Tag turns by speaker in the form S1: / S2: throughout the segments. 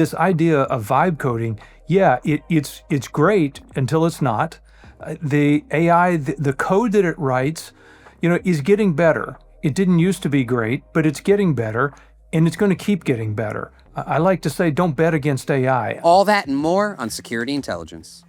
S1: This idea of vibe coding, yeah, it's great until it's not. The AI, the code that it writes, is getting better. It didn't used to be great, but it's getting better, and it's going to keep getting better. I like to say, don't bet against AI.
S2: All that and more on Security Intelligence.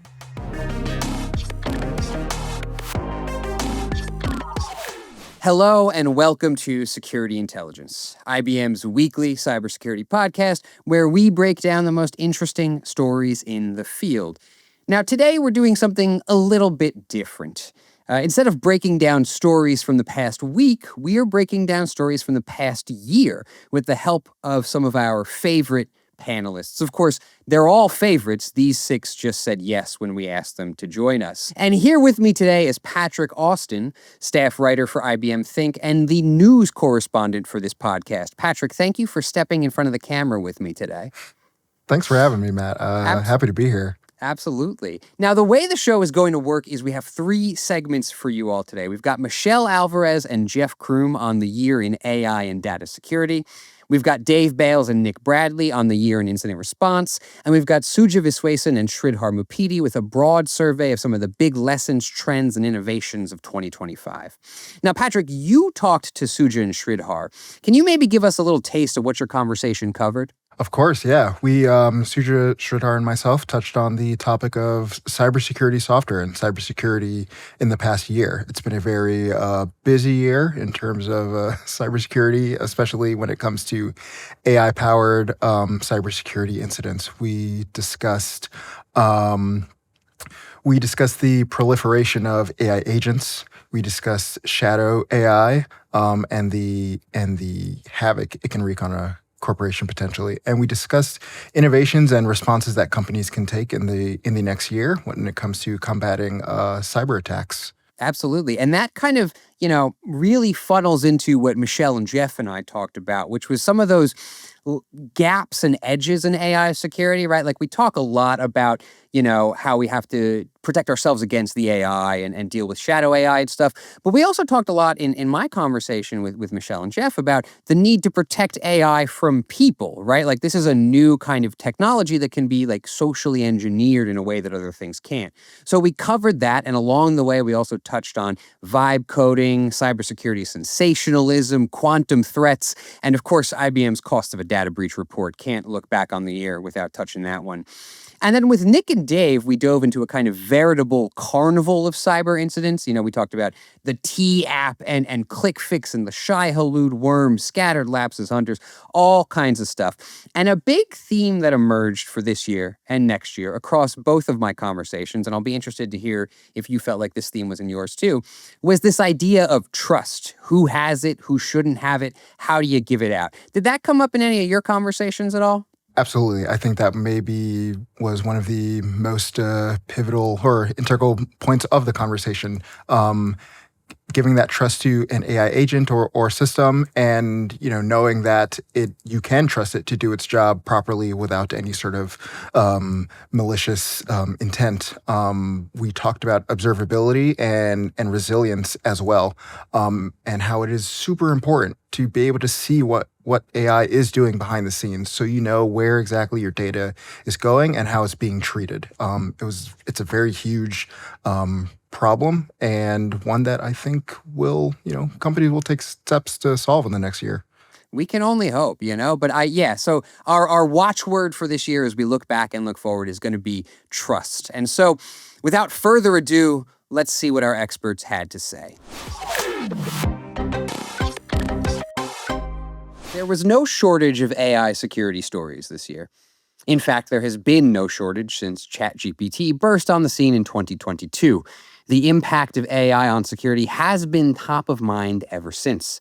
S2: Hello and welcome to Security Intelligence, IBM's weekly cybersecurity podcast where we break down the most interesting stories in the field. Now, today we're doing something a little bit different. Instead of breaking down stories from the past week, we are breaking down stories from the past year with the help of some of our favorite panelists. Of course, they're all favorites. These six just said yes when we asked them to join us. And here with me today is Patrick Austin, staff writer for IBM Think and the news correspondent for this podcast. Patrick, thank you for stepping in front of the camera with me today.
S3: Thanks for having me, Matt. Happy to be here.
S2: Absolutely. Now, the way the show is going to work is we have three segments for you all today. We've got Michelle Alvarez and Jeff Crume on the year in AI and data security. We've got Dave Bales and Nick Bradley on the year in incident response. And we've got Suja Viswesan and Sridhar Muppidi with a broad survey of some of the big lessons, trends, and innovations of 2025. Now, Patrick, you talked to Suja and Sridhar. Can you maybe give us a little taste of what your conversation covered?
S3: Of course, yeah. We, Suja, Sridhar, and myself touched on the topic of cybersecurity software and cybersecurity in the past year. It's been a very busy year in terms of cybersecurity, especially when it comes to AI-powered cybersecurity incidents. We discussed the proliferation of AI agents. We discussed shadow AI and the havoc it can wreak on a corporation potentially, and we discussed innovations and responses that companies can take in the next year when it comes to combating cyber attacks.
S2: Absolutely. And that kind of, really funnels into what Michelle and Jeff and I talked about, which was some of those gaps and edges in AI security, right? Like we talk a lot about, how we have to protect ourselves against the AI and deal with shadow AI and stuff. But we also talked a lot in my conversation with Michelle and Jeff about the need to protect AI from people, right? Like this is a new kind of technology that can be like socially engineered in a way that other things can't. So we covered that. And along the way, we also touched on Vibecoding, cybersecurity sensationalism, quantum threats, and of course, IBM's cost of a data breach report. Can't look back on the year without touching that one. And then with Nick and Dave, we dove into a kind of veritable carnival of cyber incidents. We talked about the T app and ClickFix and the Shai-Hulud worm, scattered lapses hunters, all kinds of stuff. And a big theme that emerged for this year and next year across both of my conversations, and I'll be interested to hear if you felt like this theme was in yours too, was this idea of trust. Who has it? Who shouldn't have it? How do you give it out? Did that come up in any of your conversations at all?
S3: Absolutely. I think that maybe was one of the most pivotal or integral points of the conversation. Giving that trust to an AI agent or system and, knowing that you can trust it to do its job properly without any sort of malicious intent. We talked about observability and resilience as well, and how it is super important to be able to see what AI is doing behind the scenes, so you know where exactly your data is going and how it's being treated. It's a very huge problem, and one that I think companies will take steps to solve in the next year.
S2: We can only hope, but so our watchword for this year as we look back and look forward is going to be trust. And so without further ado, let's see what our experts had to say. There was no shortage of AI security stories this year. In fact, there has been no shortage since ChatGPT burst on the scene in 2022. The impact of AI on security has been top of mind ever since.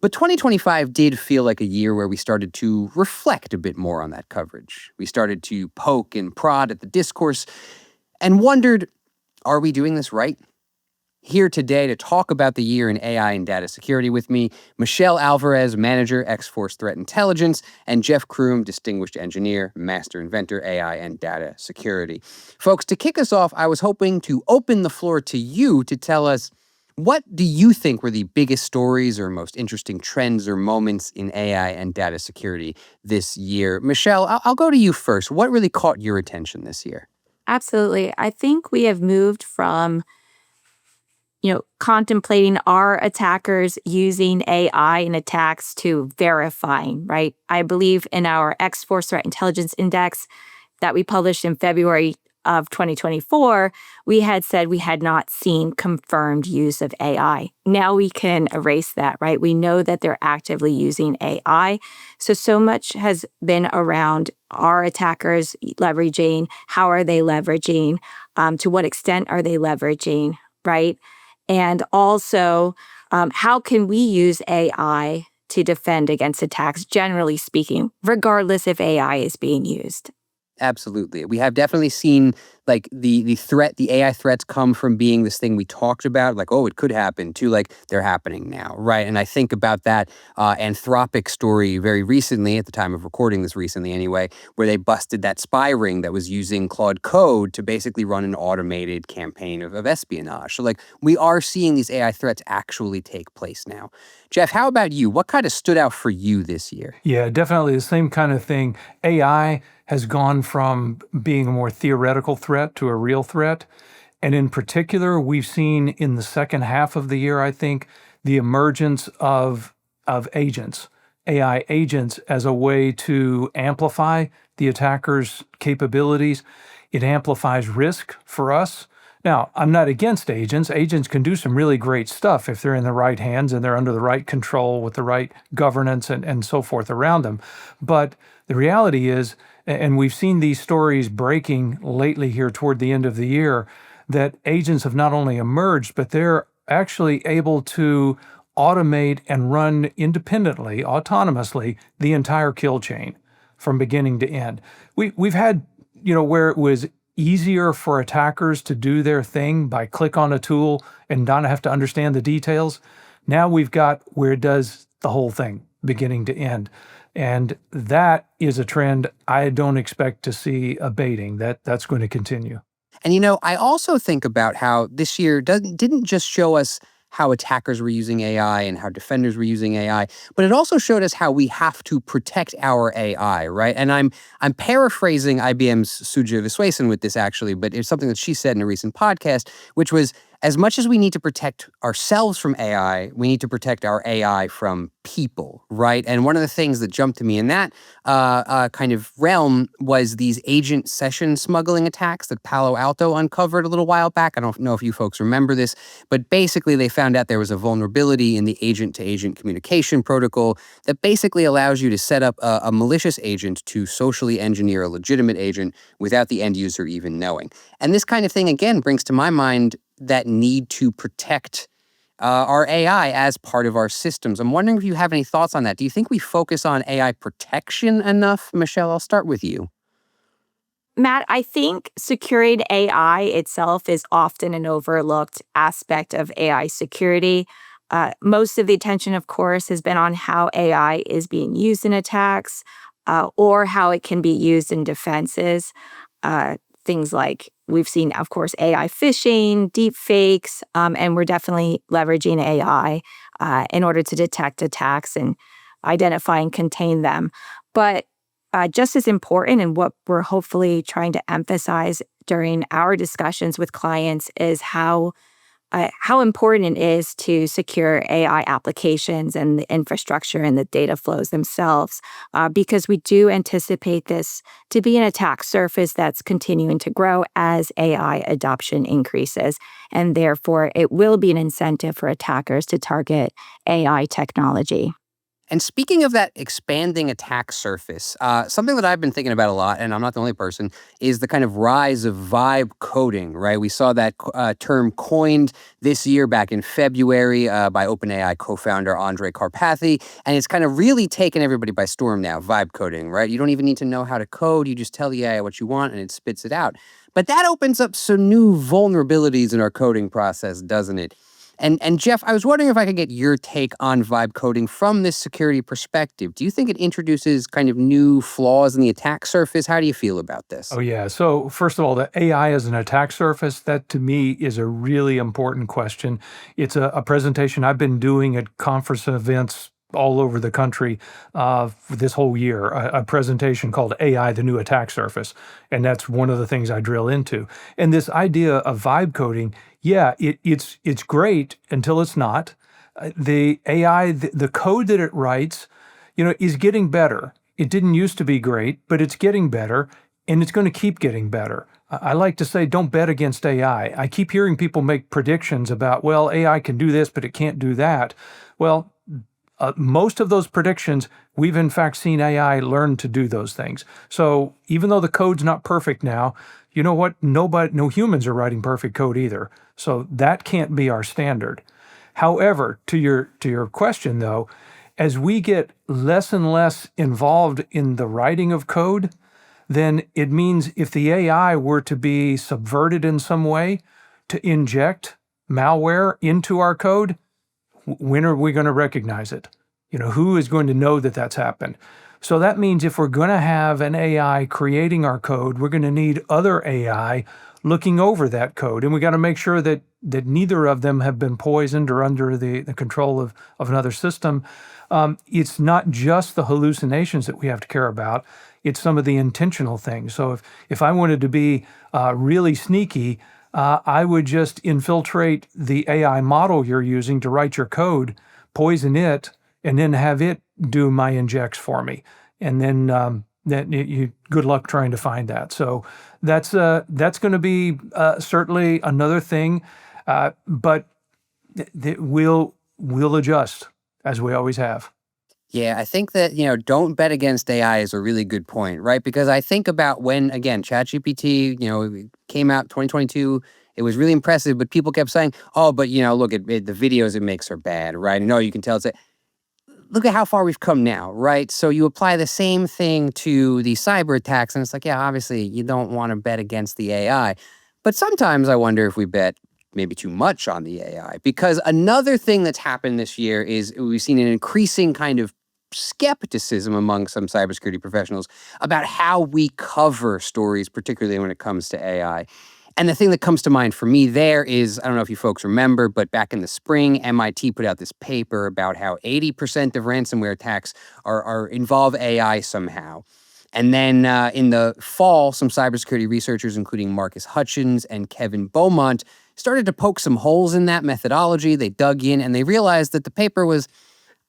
S2: But 2025 did feel like a year where we started to reflect a bit more on that coverage. We started to poke and prod at the discourse and wondered, are we doing this right? Here today to talk about the year in AI and data security with me, Michelle Alvarez, Manager, X-Force Threat Intelligence, and Jeff Crume, Distinguished Engineer, Master Inventor, AI and Data Security. Folks, to kick us off, I was hoping to open the floor to you to tell us, What do you think were the biggest stories or most interesting trends or moments in AI and data security this year? Michelle, I'll go to you first. What really caught your attention this year?
S4: Absolutely. I think we have moved from, contemplating our attackers using AI in attacks to verifying, right? I believe in our X-Force Threat Intelligence Index that we published in February of 2024, we had said we had not seen confirmed use of AI. Now we can erase that, right? We know that they're actively using AI. So much has been around our attackers leveraging, how are they leveraging, to what extent are they leveraging, right? And also, how can we use AI to defend against attacks, generally speaking, regardless if AI is being used?
S2: Absolutely. We have definitely seen like the AI threats come from being this thing we talked about, like, oh, it could happen, to like they're happening now, right? And I think about that Anthropic story very recently, at the time of recording this recently anyway, where they busted that spy ring that was using Claude Code to basically run an automated campaign of espionage. So like we are seeing these AI threats actually take place now. Jeff, how about you? What kind of stood out for you this year?
S1: Yeah, definitely the same kind of thing. AI has gone from being a more theoretical threat to a real threat. And in particular, we've seen in the second half of the year, I think, the emergence of agents, AI agents, as a way to amplify the attacker's capabilities. It amplifies risk for us. Now, I'm not against agents. Agents can do some really great stuff if they're in the right hands and they're under the right control with the right governance and so forth around them. But the reality is, and we've seen these stories breaking lately here toward the end of the year, that agents have not only emerged, but they're actually able to automate and run independently, autonomously, the entire kill chain from beginning to end. We've had, where it was easier for attackers to do their thing by click on a tool and not have to understand the details. Now we've got where it does the whole thing, beginning to end. And that is a trend I don't expect to see abating. That's going to continue.
S2: And I also think about how this year didn't just show us how attackers were using AI and how defenders were using AI, but it also showed us how we have to protect our AI, right? And I'm paraphrasing IBM's Suja Viswesan with this actually, but it's something that she said in a recent podcast, which was, as much as we need to protect ourselves from AI, we need to protect our AI from people, right? And one of the things that jumped to me in that kind of realm was these agent session smuggling attacks that Palo Alto uncovered a little while back. I don't know if you folks remember this, but basically they found out there was a vulnerability in the agent-to-agent communication protocol that basically allows you to set up a malicious agent to socially engineer a legitimate agent without the end user even knowing. And this kind of thing, again, brings to my mind that need to protect our AI as part of our systems. I'm wondering if you have any thoughts on that. Do you think we focus on AI protection enough? Michelle, I'll start with you.
S4: Matt, I think securing AI itself is often an overlooked aspect of AI security. Most of the attention, of course, has been on how AI is being used in attacks or how it can be used in defenses. Things like we've seen, of course, AI phishing, deep fakes, and we're definitely leveraging AI in order to detect attacks and identify and contain them. But just as important, and what we're hopefully trying to emphasize during our discussions with clients, is how important it is to secure AI applications and the infrastructure and the data flows themselves, because we do anticipate this to be an attack surface that's continuing to grow as AI adoption increases. And therefore, it will be an incentive for attackers to target AI technology.
S2: And speaking of that expanding attack surface, something that I've been thinking about a lot, and I'm not the only person, is the kind of rise of Vibecoding, right? We saw that term coined this year back in February by OpenAI co-founder Andrej Karpathy, and it's kind of really taken everybody by storm now, Vibecoding, right? You don't even need to know how to code. You just tell the AI what you want, and it spits it out. But that opens up some new vulnerabilities in our coding process, doesn't it? And Jeff, I was wondering if I could get your take on vibe coding from this security perspective. Do you think it introduces kind of new flaws in the attack surface? How do you feel about this?
S1: Oh, yeah. So, first of all, the AI as an attack surface, that to me is a really important question. It's a presentation I've been doing at conference events all over the country for this whole year, a presentation called AI, the New Attack Surface. And that's one of the things I drill into. And this idea of vibe coding, yeah, it's great until it's not. The AI, the code that it writes, is getting better. It didn't used to be great, but it's getting better, and it's going to keep getting better. I like to say, don't bet against AI. I keep hearing people make predictions about, well, AI can do this, but it can't do that. Well, most of those predictions, we've in fact seen AI learn to do those things. So even though the code's not perfect now, you know what? No humans are writing perfect code either. So that can't be our standard. However, to your question though, as we get less and less involved in the writing of code, then it means if the AI were to be subverted in some way to inject malware into our code, when are we going to recognize it? Who is going to know that that's happened? So that means if we're going to have an AI creating our code, we're going to need other AI looking over that code. And we got to make sure that neither of them have been poisoned or under the control of another system. It's not just the hallucinations that we have to care about. It's some of the intentional things. So if I wanted to be really sneaky, I would just infiltrate the AI model you're using to write your code, poison it, and then have it do my injects for me. And then good luck trying to find that. So that's going to be certainly another thing, but we'll adjust as we always have.
S2: Yeah, I think that, don't bet against AI is a really good point, right? Because I think about when, again, ChatGPT, came out 2022, it was really impressive, but people kept saying, oh, but, look at the videos it makes are bad, right? No, you can tell it's look at how far we've come now, right? So you apply the same thing to the cyber attacks, and it's like, yeah, obviously you don't want to bet against the AI. But sometimes I wonder if we bet maybe too much on the AI, because another thing that's happened this year is we've seen an increasing kind of skepticism among some cybersecurity professionals about how we cover stories, particularly when it comes to AI. And the thing that comes to mind for me there is, I don't know if you folks remember, but back in the spring, MIT put out this paper about how 80% of ransomware attacks are involve AI somehow. And then in the fall, some cybersecurity researchers, including Marcus Hutchins and Kevin Beaumont, started to poke some holes in that methodology. They dug in and they realized that the paper was,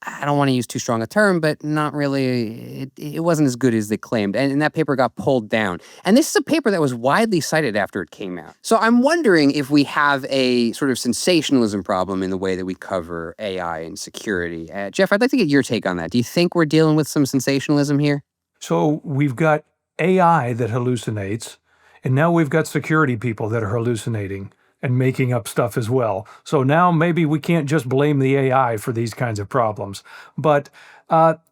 S2: I don't want to use too strong a term, but not really, it wasn't as good as they claimed. And that paper got pulled down. And this is a paper that was widely cited after it came out. So I'm wondering if we have a sort of sensationalism problem in the way that we cover AI and security. Jeff, I'd like to get your take on that. Do you think we're dealing with some sensationalism here?
S1: So we've got AI that hallucinates, and now we've got security people that are hallucinating and making up stuff as well. So now maybe we can't just blame the AI for these kinds of problems. But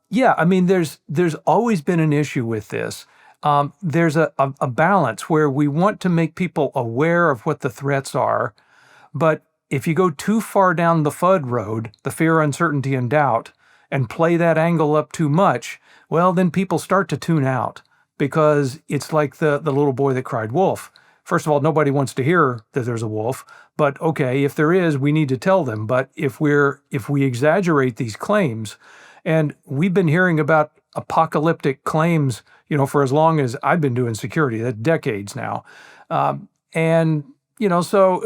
S1: yeah, I mean, there's always been an issue with this. There's a balance where we want to make people aware of what the threats are, but if you go too far down the FUD road, the fear, uncertainty, and doubt, and play that angle up too much, well, then people start to tune out, because it's like the little boy that cried wolf. First of all, nobody wants to hear that there's a wolf, but okay, if there is, we need to tell them. But if we exaggerate these claims, and we've been hearing about apocalyptic claims, for as long as I've been doing security, that's decades now. And so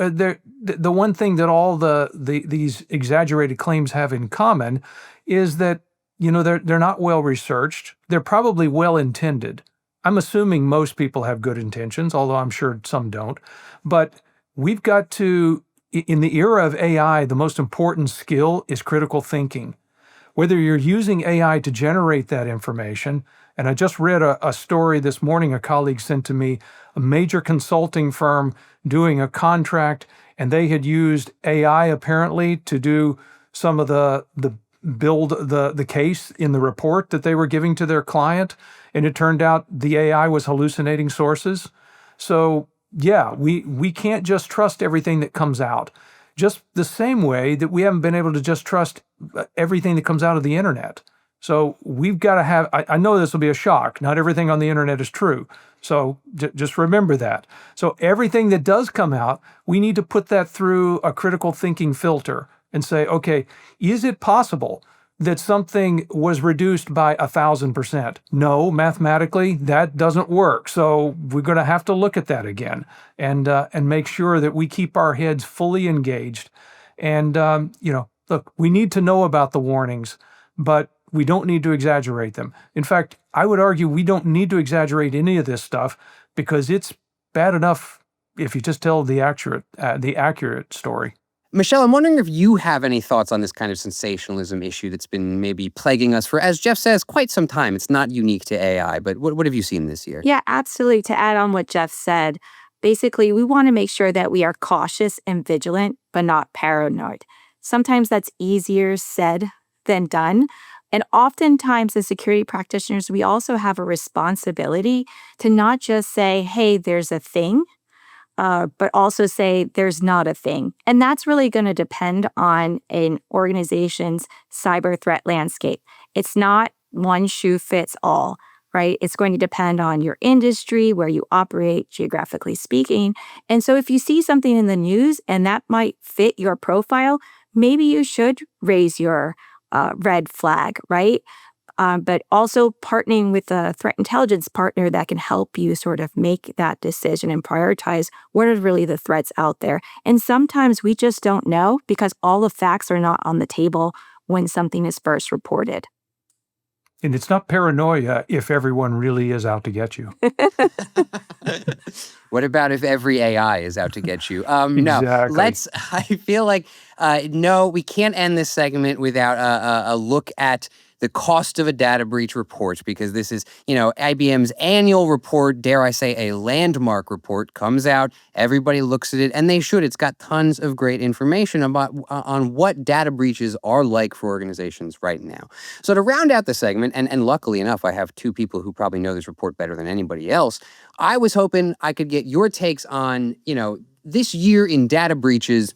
S1: the one thing that all these exaggerated claims have in common is that they're not well researched. They're probably well intended. I'm assuming most people have good intentions, although I'm sure some don't. But we've got to, in the era of AI, the most important skill is critical thinking. Whether you're using AI to generate that information, and I just read a story this morning a colleague sent to me, a major consulting firm doing a contract, and they had used AI apparently to do some of the build the case in the report that they were giving to their client, and it turned out the AI was hallucinating sources. So yeah, we can't just trust everything that comes out. just the same way that we haven't been able to just trust everything that comes out of the internet. So we've got to have, I know this will be a shock. Not everything on the internet is true. So just remember that. So everything that does come out, we need to put that through a critical thinking filter and say, okay, is it possible that something was reduced by 1,000%? No, mathematically, that doesn't work. So we're going to have to look at that again and make sure that we keep our heads fully engaged. And, look, we need to know about the warnings, but we don't need to exaggerate them. In fact, I would argue we don't need to exaggerate any of this stuff because it's bad enough if you just tell the accurate story.
S2: Michelle, I'm wondering if you have any thoughts on this kind of sensationalism issue that's been maybe plaguing us for, as Jeff says, quite some time. It's not unique to AI, but what have you seen this year?
S4: Yeah, absolutely. To add on what Jeff said, basically, we want to make sure that we are cautious and vigilant, but not paranoid. Sometimes that's easier said than done. And oftentimes, as security practitioners, we also have a responsibility to not just say, hey, there's a thing, but also say there's not a thing. And that's really going to depend on an organization's cyber threat landscape. It's not one shoe fits all, right? It's going to depend on your industry, where you operate, geographically speaking. And so if you see something in the news and that might fit your profile, maybe you should raise your red flag, right? But also partnering with a threat intelligence partner that can help you sort of make that decision and prioritize what are really the threats out there. And sometimes we just don't know because all the facts are not on the table when something is first reported.
S1: And it's not paranoia if everyone really is out to get you.
S2: What about if every AI is out to get you?
S1: Exactly.
S2: No, I feel like, no, we can't end this segment without a look at the cost of a data breach report, because this is, IBM's annual report, dare I say a landmark report, comes out, everybody looks at it, and they should. It's got tons of great information about on what data breaches are like for organizations right now. So to round out the segment, and luckily enough, I have two people who probably know this report better than anybody else, I was hoping I could get your takes on, this year in data breaches.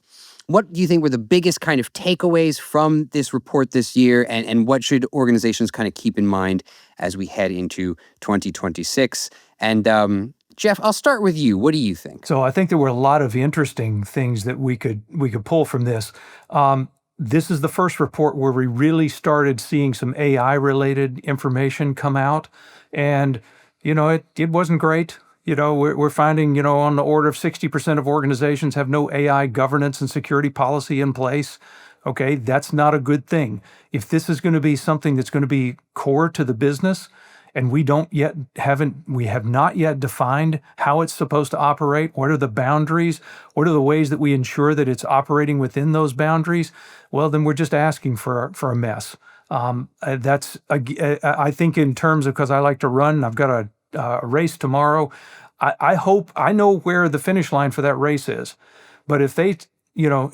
S2: What do you think were the biggest kind of takeaways from this report this year, and what should organizations kind of keep in mind as we head into 2026? And Jeff, I'll start with you. What do you think?
S1: So I think there were a lot of interesting things that we could pull from this. This is the first report where we really started seeing some AI-related information come out, and it wasn't great. We're finding, on the order of 60% of organizations have no AI governance and security policy in place. Okay, that's not a good thing. If this is going to be something that's going to be core to the business, and we have not yet defined how it's supposed to operate, what are the boundaries, what are the ways that we ensure that it's operating within those boundaries, well, then we're just asking for a mess. I think in terms of, because I like to run, I've got a race tomorrow. I hope I know where the finish line for that race is. But if they,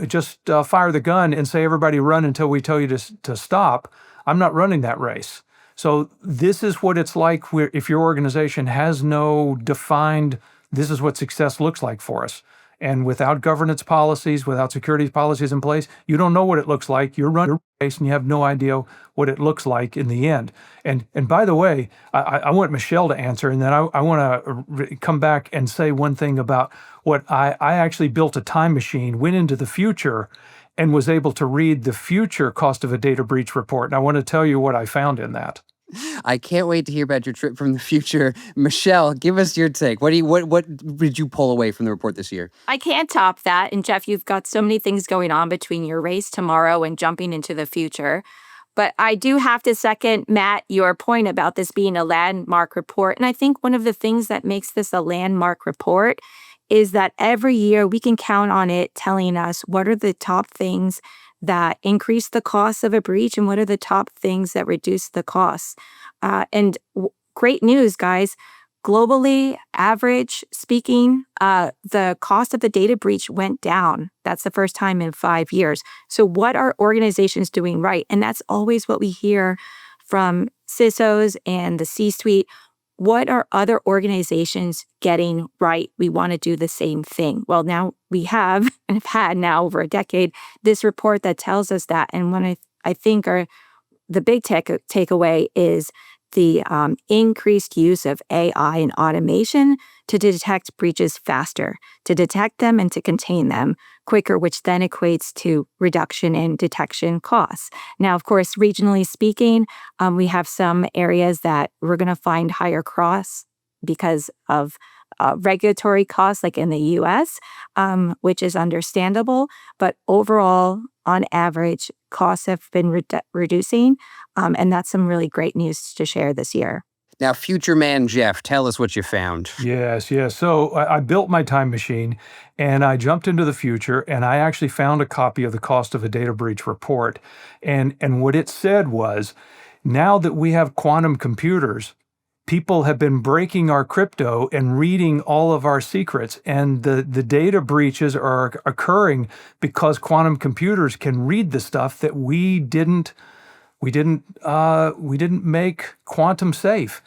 S1: just fire the gun and say, everybody run until we tell you to stop, I'm not running that race. So this is what it's like if your organization has no defined, this is what success looks like for us. And without governance policies, without security policies in place, you don't know what it looks like. You're running a race and you have no idea what it looks like in the end. And by the way, I want Michelle to answer, and then I want to come back and say one thing about what I actually built a time machine, went into the future, and was able to read the future cost of a data breach report. And I want to tell you what I found in that.
S2: I can't wait to hear about your trip from the future. Michelle, give us your take. What did you pull away from the report this year?
S4: I can't top that. And Jeff, you've got so many things going on between your race tomorrow and jumping into the future. But I do have to second, Matt, your point about this being a landmark report. And I think one of the things that makes this a landmark report is that every year we can count on it telling us what are the top things that increase the cost of a breach and what are the top things that reduce the costs. Great news, guys. Globally, average speaking, the cost of the data breach went down. That's the first time in 5 years. So what are organizations doing right? And that's always what we hear from CISOs and the C-suite. what are other organizations getting right? We want to do the same thing. Well, now we have, and have had now over a decade, this report that tells us that. And what I think are the big takeaway is the increased use of AI and automation to detect breaches faster, to detect them and to contain them quicker, which then equates to reduction in detection costs. Now, of course, regionally speaking, we have some areas that we're going to find higher costs because of regulatory costs, like in the US, which is understandable. But overall, on average, costs have been reducing. And that's some really great news to share this year.
S2: Now, future man Jeff, tell us what you found.
S1: Yes, yes. So I built my time machine and I jumped into the future and I actually found a copy of the cost of a data breach report. And what it said was, now that we have quantum computers, people have been breaking our crypto and reading all of our secrets, and the data breaches are occurring because quantum computers can read the stuff that we didn't make quantum safe.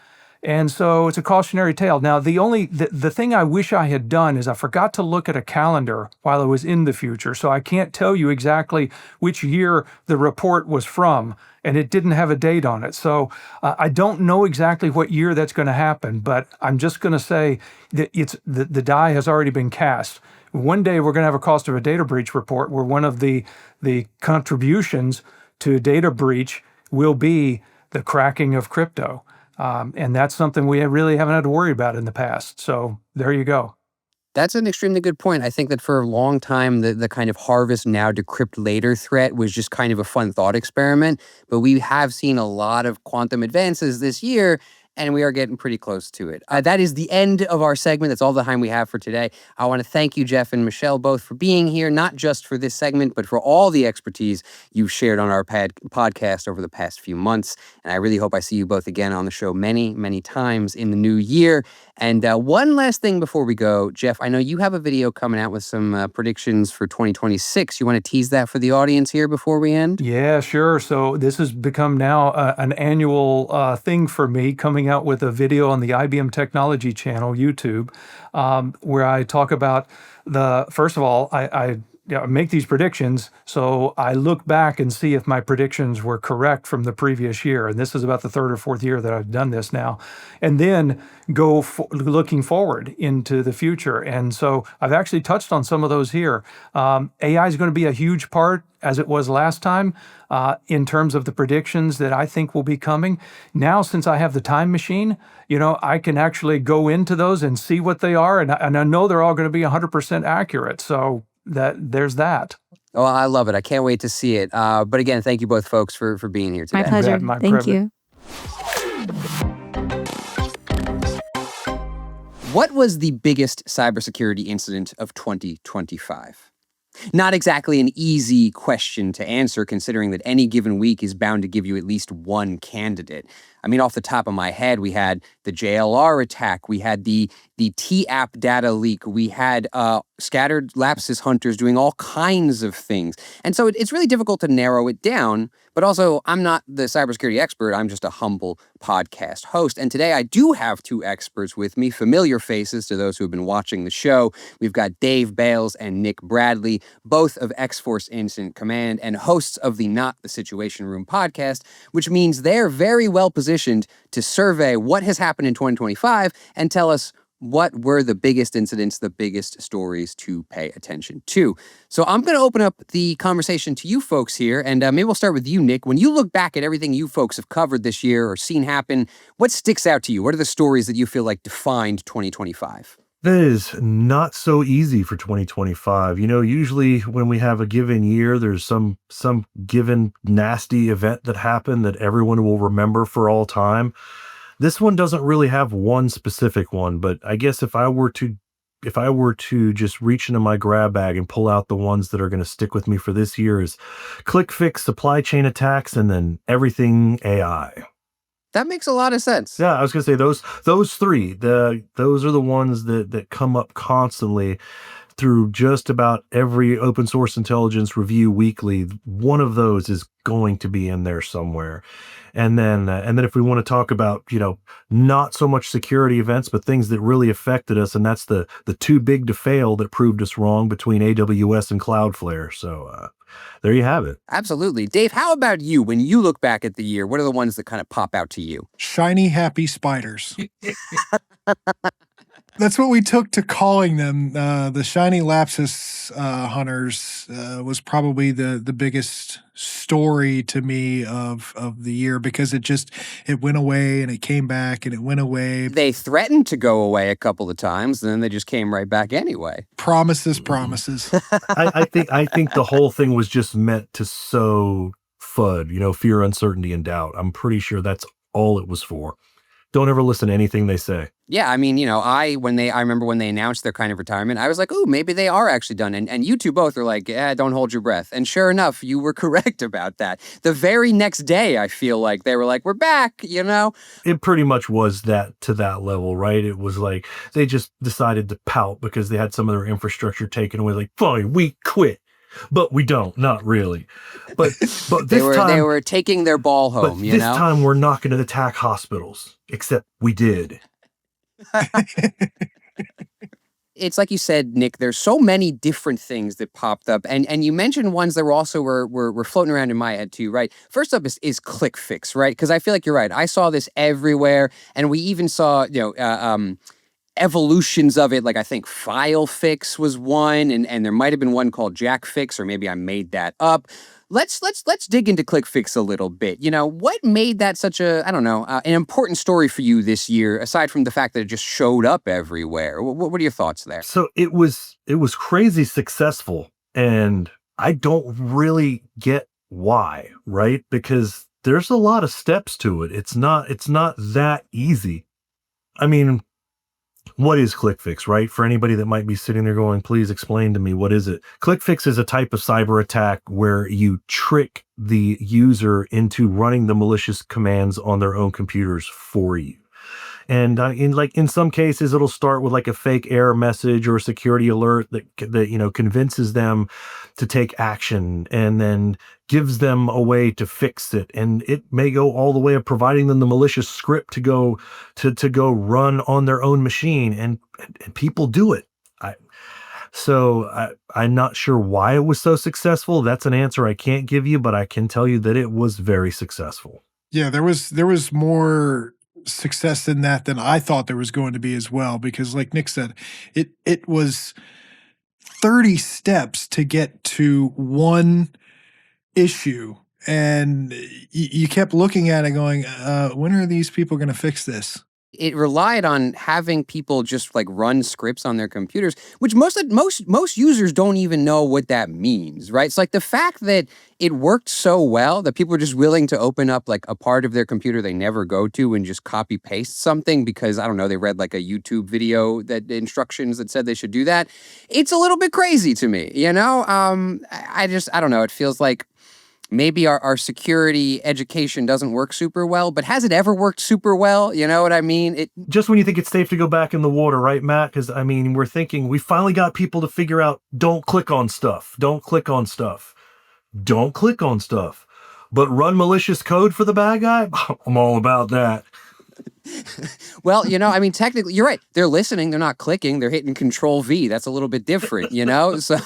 S1: And so it's a cautionary tale. Now, the thing I wish I had done is I forgot to look at a calendar while I was in the future. So I can't tell you exactly which year the report was from, and it didn't have a date on it. So I don't know exactly what year that's going to happen, but I'm just going to say that the die has already been cast. One day we're going to have a cost of a data breach report where one of the contributions to data breach will be the cracking of crypto. And that's something we really haven't had to worry about in the past. So there you go.
S2: That's an extremely good point. I think that for a long time, the kind of harvest now, decrypt later threat was just kind of a fun thought experiment. But we have seen a lot of quantum advances this year, and we are getting pretty close to it. That is the end of our segment. That's all the time we have for today. I want to thank you, Jeff and Michelle, both for being here, not just for this segment, but for all the expertise you've shared on our podcast over the past few months. And I really hope I see you both again on the show many, many times in the new year. And one last thing before we go, Jeff, I know you have a video coming out with some predictions for 2026. You want to tease that for the audience here before we end?
S1: Yeah, sure. So this has become now an annual thing for me, coming out with a video on the IBM Technology channel, YouTube, where I talk about first of all, I make these predictions. So I look back and see if my predictions were correct from the previous year. And this is about the third or fourth year that I've done this now. And then go looking forward into the future. And so I've actually touched on some of those here. AI is going to be a huge part, as it was last time, in terms of the predictions that I think will be coming. Now, since I have the time machine, I can actually go into those and see what they are. And I know they're all going to be 100% accurate. So there's that.
S2: Oh, I love it. I can't wait to see it. But again, thank you both folks for being here today.
S4: My pleasure.
S1: My
S4: Thank
S1: privilege.
S4: you.
S2: What was the biggest cybersecurity incident of 2025? Not exactly an easy question to answer, considering that any given week is bound to give you at least one candidate. I mean, off the top of my head, we had the JLR attack, we had the T-app data leak, we had scattered lapsus hunters doing all kinds of things. And so it's really difficult to narrow it down, but also I'm not the cybersecurity expert, I'm just a humble podcast host. And today I do have two experts with me, familiar faces to those who have been watching the show. We've got Dave Bales and Nick Bradley, both of X-Force Incident Command and hosts of the Not the Situation Room podcast, which means they're very well positioned to survey what has happened in 2025 and tell us what were the biggest incidents, the biggest stories to pay attention to. So I'm going to open up the conversation to you folks here, and maybe we'll start with you, Nick. When you look back at everything you folks have covered this year or seen happen, what sticks out to you? What are the stories that you feel like defined 2025?
S5: That is not so easy for 2025. Usually when we have a given year, there's some given nasty event that happened that everyone will remember for all time. This one doesn't really have one specific one, but I guess if I were to just reach into my grab bag and pull out the ones that are going to stick with me for this year is ClickFix, supply chain attacks, and then everything AI.
S2: That makes a lot of sense.
S5: Yeah, I was going to say those three. Those are the ones that come up constantly. through just about every open source intelligence review weekly, one of those is going to be in there somewhere. And then if we want to talk about, not so much security events, but things that really affected us, and that's the too big to fail that proved us wrong between AWS and Cloudflare. So there you have it.
S2: Absolutely. Dave, how about you? When you look back at the year, what are the ones that kind of pop out to you?
S6: Shiny, happy spiders. That's what we took to calling them. The shiny lapsus hunters was probably the biggest story to me of the year, because it went away and it came back and it went away.
S2: They threatened to go away a couple of times, and then they just came right back anyway.
S6: Promises.
S5: I think the whole thing was just meant to sow FUD, fear, uncertainty, and doubt. I'm pretty sure that's all it was for. Don't ever listen to anything they say.
S2: Yeah, I mean, I remember when they announced their kind of retirement, I was like, oh, maybe they are actually done. And you two both are like, don't hold your breath. And sure enough, you were correct about that. The very next day, I feel like they were like, we're back,
S5: It pretty much was that to that level, right? It was like they just decided to pout because they had some of their infrastructure taken away. Like, fine, we quit. But we don't, not really. But this time
S2: they were taking their ball home,
S5: but this time we're not going to attack hospitals, except we did.
S2: It's like you said, Nick, there's so many different things that popped up. And you mentioned ones that were also were floating around in my head too, right? First up is ClickFix, right? Because I feel like you're right. I saw this everywhere. And we even saw, evolutions of it. Like I think FileFix was one, and there might have been one called JackFix, or maybe I made that up. Let's dig into ClickFix a little bit. What made that such an important story for you this year, aside from the fact that it just showed up everywhere? What are your thoughts there?
S5: So it was crazy successful, and I don't really get why, right? Because there's a lot of steps to it. It's not that easy. I mean, what is ClickFix, right? For anybody that might be sitting there going, please explain to me, what is it? ClickFix is a type of cyber attack where you trick the user into running the malicious commands on their own computers for you. And in some cases, it'll start with like a fake error message or a security alert that convinces them to take action, and then gives them a way to fix it. And it may go all the way of providing them the malicious script to go run on their own machine, and people do it. I'm not sure why it was so successful. That's an answer I can't give you, but I can tell you that it was very successful.
S6: Yeah, there was more success in that than I thought there was going to be as well, because like Nick said, it was 30 steps to get to one issue, and you kept looking at it going, when are these people going to fix this?
S2: It relied on having people just like run scripts on their computers, which most users don't even know what that means, right? It's like the fact that it worked so well that people are just willing to open up like a part of their computer they never go to and just copy paste something because, I don't know, they read like a YouTube video that instructions that said they should do that. It's a little bit crazy to me, I don't know. It feels like maybe our security education doesn't work super well, but has it ever worked super well? You know what I mean?
S5: Just when you think it's safe to go back in the water, right, Matt? Because, we're thinking we finally got people to figure out, don't click on stuff. Don't click on stuff. Don't click on stuff. But run malicious code for the bad guy? I'm all about that.
S2: Well, technically, you're right. They're listening. They're not clicking. They're hitting Control V. That's a little bit different, So...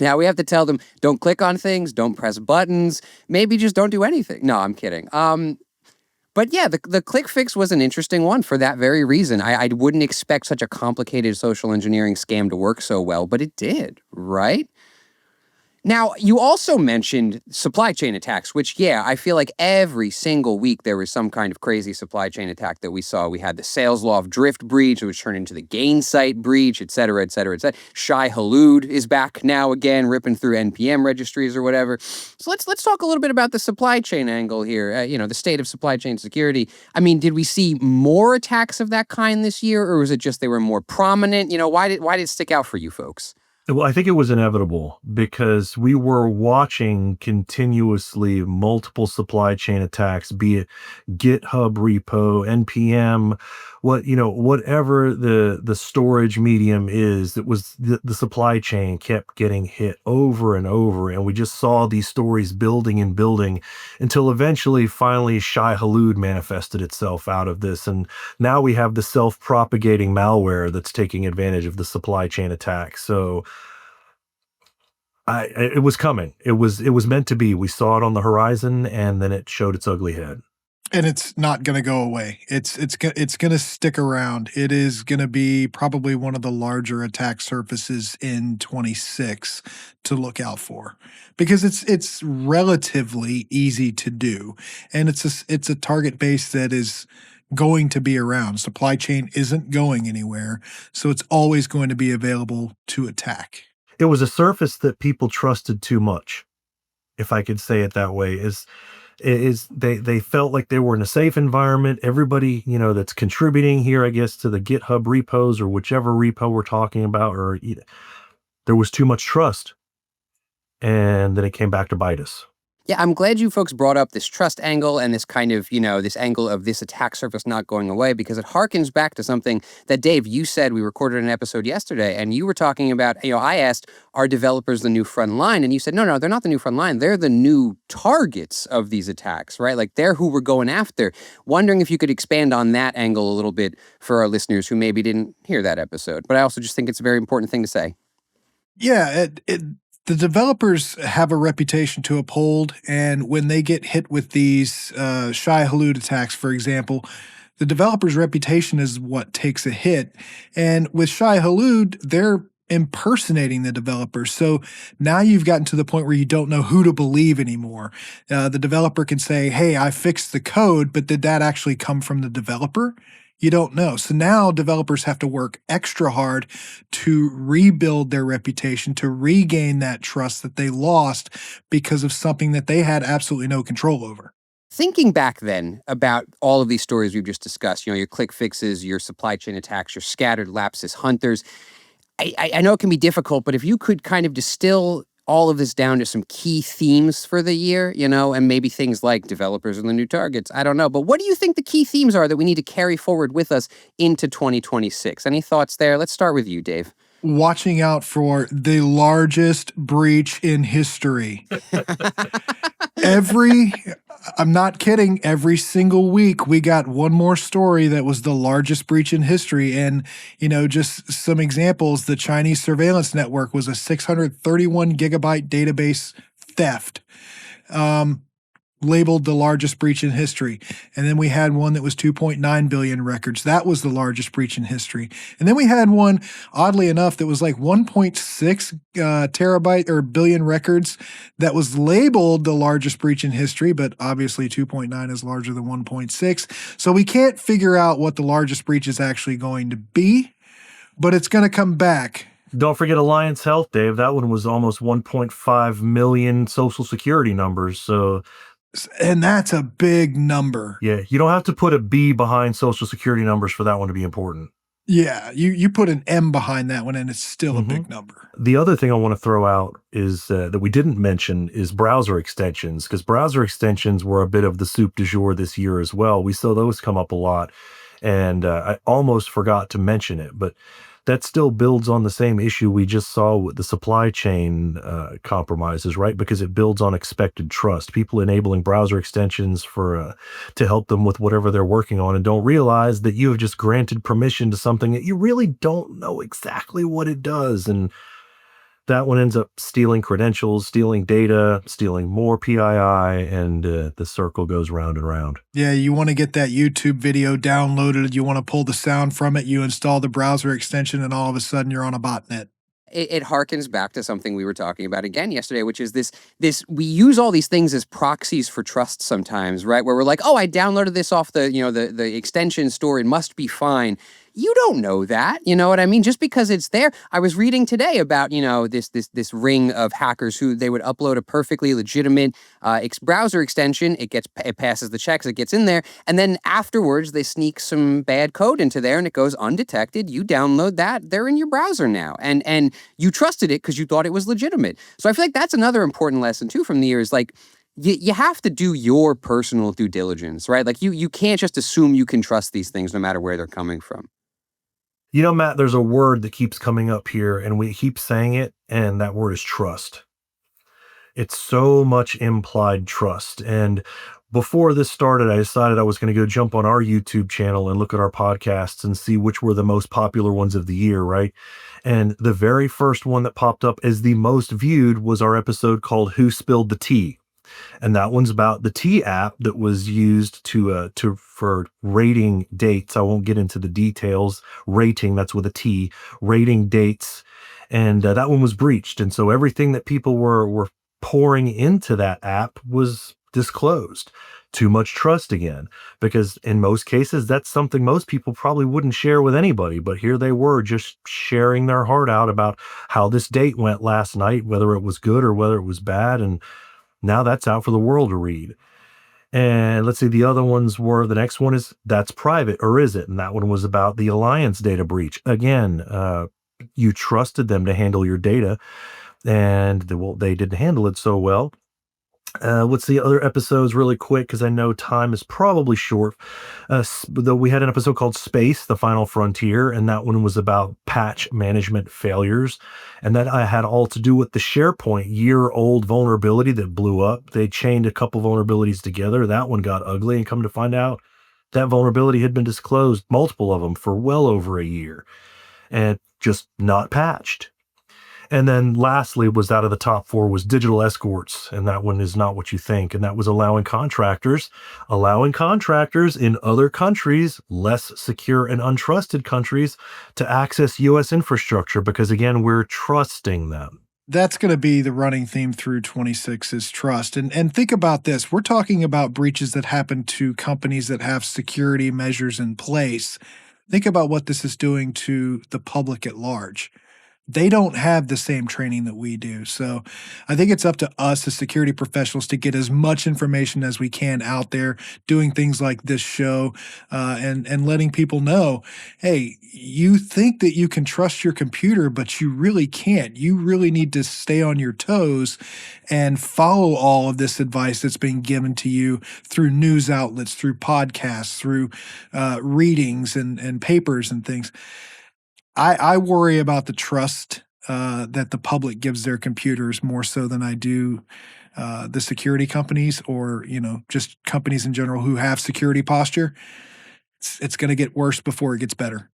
S2: Now we have to tell them, don't click on things, don't press buttons, maybe just don't do anything. No, I'm kidding. But yeah, the ClickFix was an interesting one for that very reason. I wouldn't expect such a complicated social engineering scam to work so well, but it did, right? Now, you also mentioned supply chain attacks, which, yeah, I feel like every single week there was some kind of crazy supply chain attack that we saw. We had the sales law of drift breach, which turned into the Gainsight breach, et cetera, et cetera, et cetera. Shai Hulud is back now again, ripping through NPM registries or whatever. So let's talk a little bit about the supply chain angle here, the state of supply chain security. Did we see more attacks of that kind this year, or was it just they were more prominent? Why did it stick out for you folks?
S5: Well, I think it was inevitable because we were watching continuously multiple supply chain attacks, be it GitHub repo, NPM, whatever the storage medium is, that was the supply chain kept getting hit over and over, and we just saw these stories building and building until eventually, finally, Shai Hulud manifested itself out of this, and now we have the self-propagating malware that's taking advantage of the supply chain attack. So it was coming. It was meant to be. We saw it on the horizon, and then it showed its ugly head.
S6: And it's not going to go away. It's going to stick around. It is going to be probably one of the larger attack surfaces in 26 to look out for, because it's relatively easy to do, and it's a target base that is going to be around. Supply chain isn't going anywhere, so it's always going to be available to attack.
S5: It was a surface that people trusted too much, if I could say it that way. They felt like they were in a safe environment. Everybody, that's contributing here, I guess, to the GitHub repos or whichever repo we're talking about, there was too much trust, and then it came back to bite us.
S2: Yeah, I'm glad you folks brought up this trust angle and this kind of, this angle of this attack surface not going away, because it harkens back to something that, Dave, you said. We recorded an episode yesterday, and you were talking about, I asked, are developers the new front line? And you said, no, they're not the new front line. They're the new targets of these attacks, right? Like, they're who we're going after. Wondering if you could expand on that angle a little bit for our listeners who maybe didn't hear that episode. But I also just think it's a very important thing to say.
S6: Yeah, the developers have a reputation to uphold, and when they get hit with these Shai Hulud attacks, for example, the developer's reputation is what takes a hit. And with Shai Hulud, they're impersonating the developer. So now you've gotten to the point where you don't know who to believe anymore. The developer can say, hey, I fixed the code, but did that actually come from the developer? You don't know. So now developers have to work extra hard to rebuild their reputation, to regain that trust that they lost because of something that they had absolutely no control over.
S2: Thinking back then about all of these stories we've just discussed, your ClickFixes, your supply chain attacks, your scattered lapsus hunters, I know it can be difficult, but if you could kind of distill all of this down to some key themes for the year, and maybe things like developers and the new targets. I don't know. But what do you think the key themes are that we need to carry forward with us into 2026? Any thoughts there? Let's start with you, Dave.
S6: Watching out for the largest breach in history. I'm not kidding, every single week we got one more story that was the largest breach in history. And, just some examples, the Chinese surveillance network was a 631 gigabyte database theft. Labeled the largest breach in history. And then we had one that was 2.9 billion records. That was the largest breach in history. And then we had one, oddly enough, that was like 1.6 terabyte or billion records that was labeled the largest breach in history, but obviously 2.9 is larger than 1.6. So we can't figure out what the largest breach is actually going to be, but it's going to come back.
S5: Don't forget Alliance Health, Dave. That one was almost 1.5 million social security numbers.
S6: And that's a big number.
S5: Yeah, you don't have to put a B behind social security numbers for that one to be important.
S6: Yeah, you put an M behind that one and it's still a big number.
S5: The other thing I want to throw out is that we didn't mention is browser extensions, because browser extensions were a bit of the soup du jour this year as well. We saw those come up a lot, and I almost forgot to mention it, but that still builds on the same issue we just saw with the supply chain compromises, right? Because it builds on expected trust. People enabling browser extensions to help them with whatever they're working on and don't realize that you have just granted permission to something that you really don't know exactly what it does. And that one ends up stealing credentials, stealing data, stealing more PII, and the circle goes round and round.
S6: Yeah, you want to get that YouTube video downloaded, you want to pull the sound from it, you install the browser extension, and all of a sudden you're on a botnet.
S2: It harkens back to something we were talking about again yesterday, which is this we use all these things as proxies for trust sometimes, right? Where we're like, oh, I downloaded this off the extension store, it must be fine. You don't know that, you know what I mean? Just because it's there. I was reading today about, this ring of hackers who they would upload a perfectly legitimate browser extension. It passes the checks, it gets in there, and then afterwards they sneak some bad code into there and it goes undetected. You download that, they're in your browser now, and you trusted it because you thought it was legitimate. So I feel like that's another important lesson too from the year is like, you have to do your personal due diligence, right? Like you can't just assume you can trust these things no matter where they're coming from.
S5: Matt, there's a word that keeps coming up here and we keep saying it, and that word is trust. It's so much implied trust. And before this started, I decided I was going to go jump on our YouTube channel and look at our podcasts and see which were the most popular ones of the year, right? And the very first one that popped up as the most viewed was our episode called Who Spilled the Tea? And that one's about the tea app that was used for rating dates. I won't get into the details. Rating, that's with a T, rating dates. And that one was breached. And so everything that people were pouring into that app was disclosed. Too much trust again, because in most cases, that's something most people probably wouldn't share with anybody. But here they were just sharing their heart out about how this date went last night, whether it was good or whether it was bad. And now that's out for the world to read. And let's see, the other ones were, the next one is That's Private, or Is It? And that one was about the Alliance data breach. Again, you trusted them to handle your data, and they didn't handle it so well. Let's see other episodes really quick, because I know time is probably short. Though we had an episode called Space, The Final Frontier, and that one was about patch management failures. And that I had all to do with the SharePoint year-old vulnerability that blew up. They chained a couple vulnerabilities together. That one got ugly, and come to find out, that vulnerability had been disclosed, multiple of them, for well over a year, and just not patched. And then lastly was out of the top four was digital escorts. And that one is not what you think. And that was allowing contractors in other countries, less secure and untrusted countries, to access U.S. infrastructure because, again, we're trusting them.
S6: That's going to be the running theme through 26 is trust. And think about this. We're talking about breaches that happen to companies that have security measures in place. Think about what this is doing to the public at large. They don't have the same training that we do. So I think it's up to us as security professionals to get as much information as we can out there, doing things like this show, and letting people know, hey, you think that you can trust your computer, but you really can't. You really need to stay on your toes and follow all of this advice that's being given to you through news outlets, through podcasts, through readings and papers and things. I worry about the trust that the public gives their computers more so than I do the security companies or, just companies in general who have security posture. It's going to get worse before it gets better.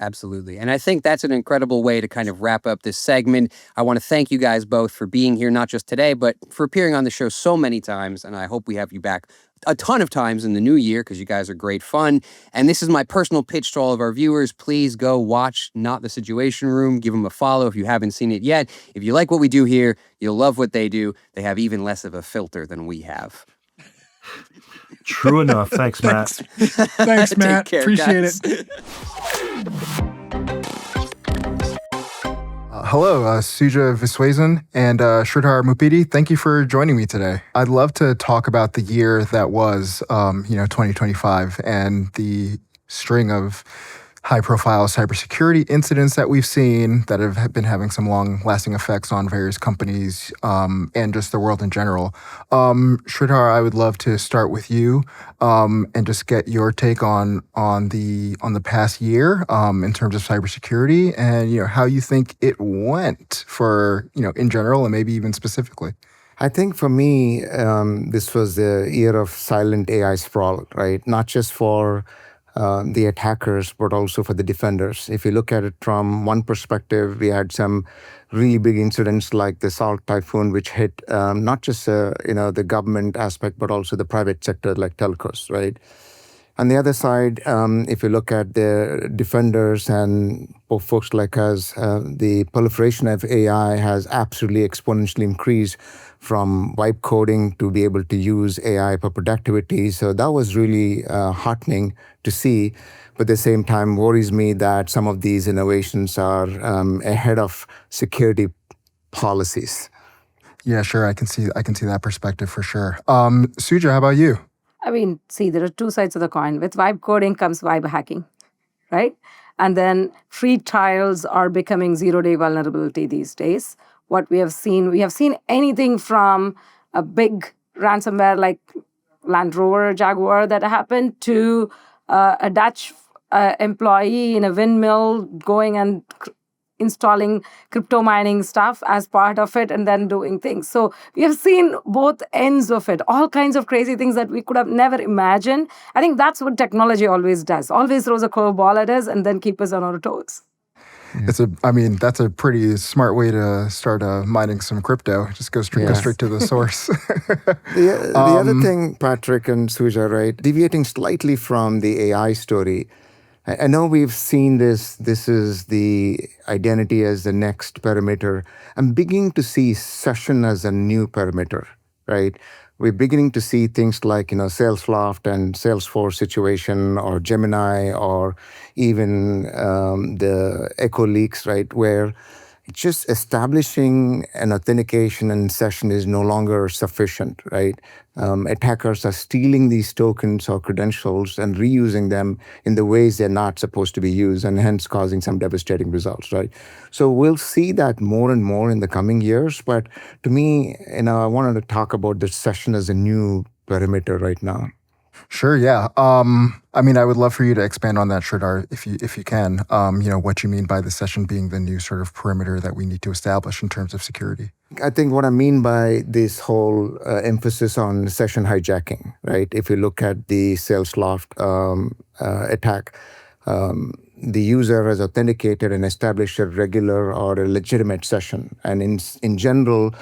S2: Absolutely. And I think that's an incredible way to kind of wrap up this segment. I want to thank you guys both for being here, not just today, but for appearing on the show so many times. And I hope we have you back a ton of times in the new year because you guys are great fun. And this is my personal pitch to all of our viewers. Please go watch Not the Situation Room. Give them a follow if you haven't seen it yet. If you like what we do here, you'll love what they do. They have even less of a filter than we have.
S5: True enough. Thanks, Matt.
S6: Thanks, Matt.
S2: Take care,
S6: Appreciate
S2: guys.
S6: it.
S3: Hello, Suja, Viswesan, and Sridhar Muppidi. Thank you for joining me today. I'd love to talk about the year that was, 2025, and the string of high-profile cybersecurity incidents that we've seen that have been having some long-lasting effects on various companies and just the world in general. Sridhar, I would love to start with you and just get your take on the past year in terms of cybersecurity and how you think it went for in general and maybe even specifically.
S7: I think for me, this was the year of silent AI sprawl, right? Not just for the attackers, but also for the defenders. If you look at it from one perspective, we had some really big incidents like the Salt Typhoon, which hit not just the government aspect, but also the private sector like telcos, right? On the other side, if you look at the defenders and folks like us, the proliferation of AI has absolutely exponentially increased from Vibecoding to be able to use AI for productivity. So that was really heartening to see. But at the same time, worries me that some of these innovations are ahead of security policies.
S3: Yeah, sure. I can see that perspective for sure. Suja, how about you?
S8: I mean, see, there are two sides of the coin. With vibe coding comes vibe hacking, right? And then free trials are becoming zero-day vulnerability these days. What we have seen anything from a big ransomware like Land Rover, Jaguar that happened to a Dutch employee in a windmill going and installing crypto mining stuff as part of it and then doing things. So we have seen both ends of it, all kinds of crazy things that we could have never imagined. I think that's what technology always does. Always throws a curveball at us and then keep us on our toes.
S3: That's a pretty smart way to start mining some crypto. Just go straight to the source.
S7: The other thing, Patrick and Suja, right? Deviating slightly from the AI story, I know we've seen this. This is the identity as the next parameter. I'm beginning to see session as a new parameter, right? We're beginning to see things like, Salesloft and Salesforce situation or Gemini or even the Echo leaks, right? Where just establishing an authentication and session is no longer sufficient, right? Attackers are stealing these tokens or credentials and reusing them in the ways they're not supposed to be used, and hence causing some devastating results, right? So we'll see that more and more in the coming years. But to me, I wanted to talk about the session as a new perimeter right now.
S3: Sure, yeah. I would love for you to expand on that, Sridhar, if you can. What you mean by the session being the new sort of perimeter that we need to establish in terms of security.
S7: I think what I mean by this whole emphasis on session hijacking, right? If you look at the Salesloft attack, the user has authenticated and established a regular or a legitimate session. And in general,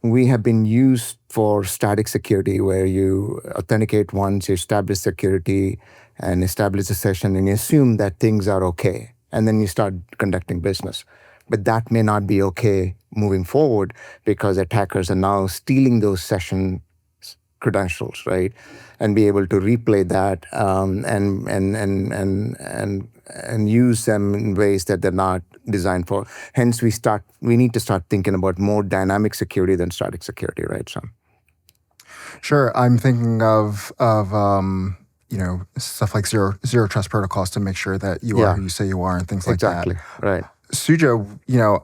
S7: we have been used for static security, where you authenticate once, you establish security and establish a session, and you assume that things are okay. And then you start conducting business. But that may not be okay moving forward because attackers are now stealing those session credentials, right? And be able to replay that and use them in ways that they're not designed for. Hence, we need to start thinking about more dynamic security than static security, right, Sam?
S3: Sure, I'm thinking of stuff like zero trust protocols to make sure that you are who you say you are and things like that.
S7: Exactly, right.
S3: Suja,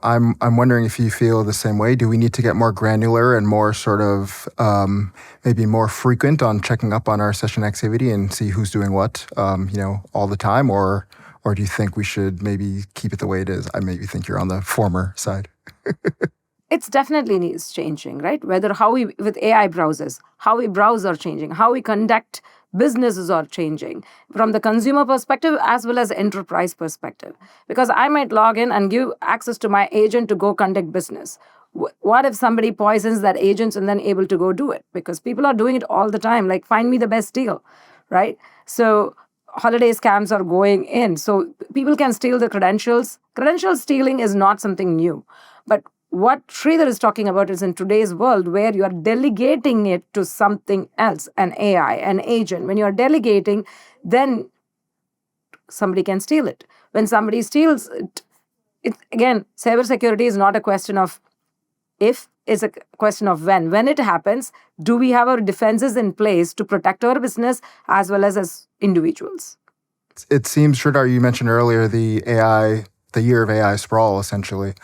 S3: I'm wondering if you feel the same way. Do we need to get more granular and more sort of maybe more frequent on checking up on our session activity and see who's doing what, all the time, or do you think we should maybe keep it the way it is? I maybe think you're on the former side.
S8: It's definitely needs changing, right? Whether with AI browsers, how we browse are changing, how we conduct businesses are changing from the consumer perspective as well as enterprise perspective. Because I might log in and give access to my agent to go conduct business. What if somebody poisons that agent and then able to go do it? Because people are doing it all the time, like find me the best deal, right? So holiday scams are going in. So people can steal the credentials. Credential stealing is not something new. But what Sridhar is talking about is in today's world where you are delegating it to something else, an AI, an agent. When you are delegating, then somebody can steal it. When somebody steals it, again, cybersecurity is not a question of if, it's a question of when. When it happens, do we have our defenses in place to protect our business as well as individuals?
S3: It seems, Sridhar, you mentioned earlier the year of AI sprawl, essentially.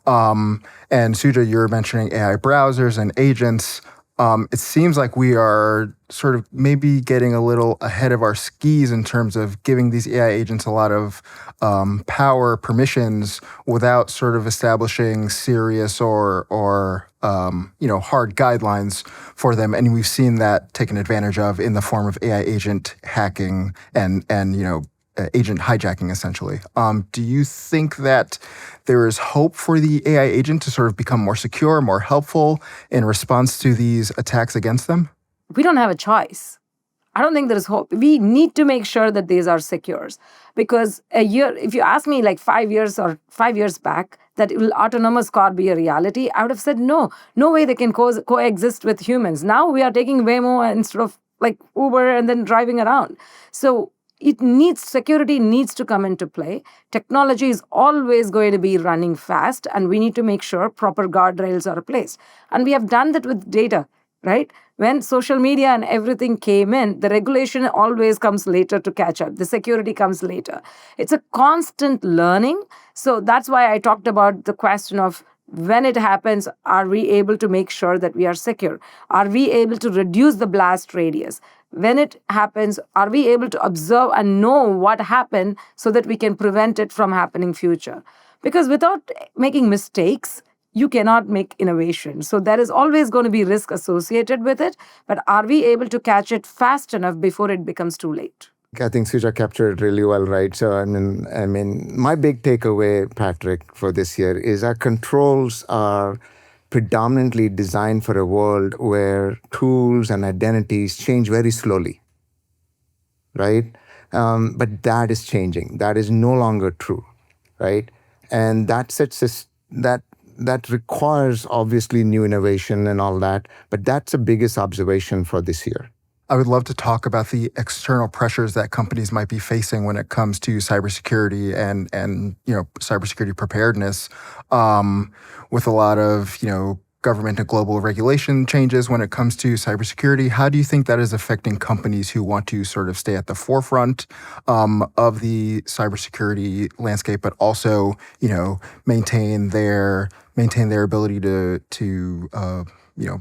S3: And Suja, you were mentioning AI browsers and agents. It seems like we are sort of maybe getting a little ahead of our skis in terms of giving these AI agents a lot of power, permissions, without sort of establishing serious or hard guidelines for them. And we've seen that taken advantage of in the form of AI agent hacking and agent hijacking, essentially. Do you think that there is hope for the AI agent to sort of become more secure, more helpful in response to these attacks against them?
S8: We don't have a choice. I don't think there is hope. We need to make sure that these are secure. Because if you ask me like 5 years back, that will autonomous car be a reality, I would have said no. No way they can coexist with humans. Now we are taking Waymo instead of like Uber and then driving around. So security needs to come into play. Technology is always going to be running fast, and we need to make sure proper guardrails are placed. And we have done that with data, right? When social media and everything came in, the regulation always comes later to catch up. The security comes later. It's a constant learning. So that's why I talked about the question of when it happens, are we able to make sure that we are secure? Are we able to reduce the blast radius? When it happens, are we able to observe and know what happened so that we can prevent it from happening future? Because without making mistakes, you cannot make innovation. So there is always going to be risk associated with it. But are we able to catch it fast enough before it becomes too late?
S7: I think Suja captured it really well, right? So, I mean, my big takeaway, Patrick, for this year is our controls are predominantly designed for a world where tools and identities change very slowly, right? But that is changing. That is no longer true, right? And that sets us that requires obviously new innovation and all that. But that's the biggest observation for this year.
S3: I would love to talk about the external pressures that companies might be facing when it comes to cybersecurity and cybersecurity preparedness, with a lot of government and global regulation changes when it comes to cybersecurity. How do you think that is affecting companies who want to sort of stay at the forefront of the cybersecurity landscape, but also maintain their ability to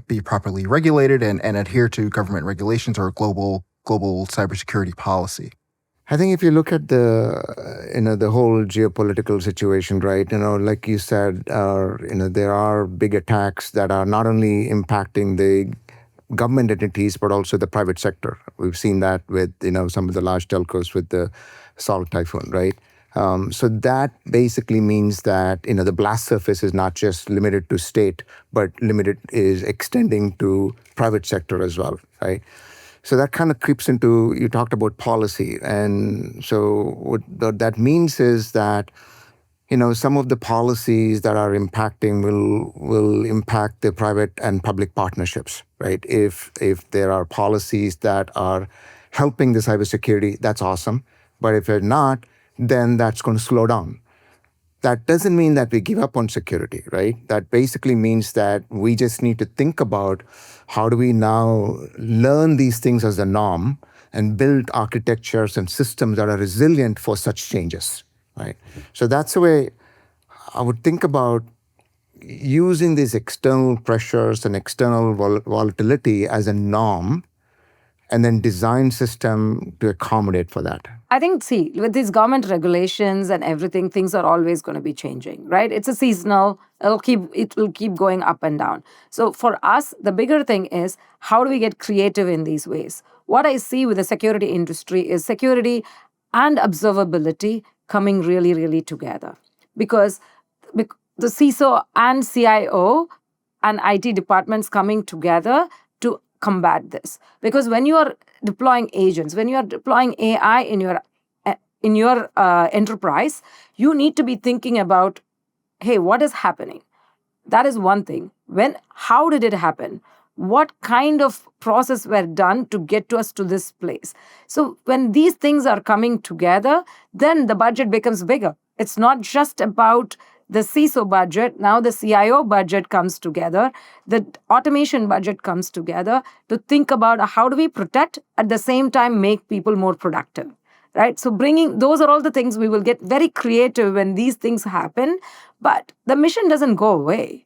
S3: be properly regulated and adhere to government regulations or global cybersecurity policy?
S7: I think if you look at the whole geopolitical situation, right? Like you said, there are big attacks that are not only impacting the government entities but also the private sector. We've seen that with some of the large telcos with the Salt Typhoon, right? So that basically means that the blast surface is not just limited to state, but is extending to private sector as well, right? So that kind of creeps into, you talked about policy. And so what that means is that, some of the policies that are impacting will impact the private and public partnerships, right? If there are policies that are helping the cybersecurity, that's awesome. But if they're not, then that's going to slow down. That doesn't mean that we give up on security, right? That basically means that we just need to think about how do we now learn these things as a norm and build architectures and systems that are resilient for such changes, right? So that's the way I would think about using these external pressures and external volatility as a norm and then design system to accommodate for that.
S8: I think, with these government regulations and everything, things are always going to be changing, right? It's a seasonal, it will keep going up and down. So for us, the bigger thing is, how do we get creative in these ways? What I see with the security industry is security and observability coming really, really together. Because the CISO and CIO and IT departments coming together to combat this. Because when you are deploying agents, when you are deploying AI in your enterprise, you need to be thinking about, hey, what is happening? That is one thing. How did it happen? What kind of process were done to get to us to this place? So when these things are coming together, then the budget becomes bigger. It's not just about the CISO budget. Now the CIO budget comes together. The automation budget comes together to think about how do we protect, at the same time make people more productive, right? So those are all the things we will get very creative when these things happen. But the mission doesn't go away,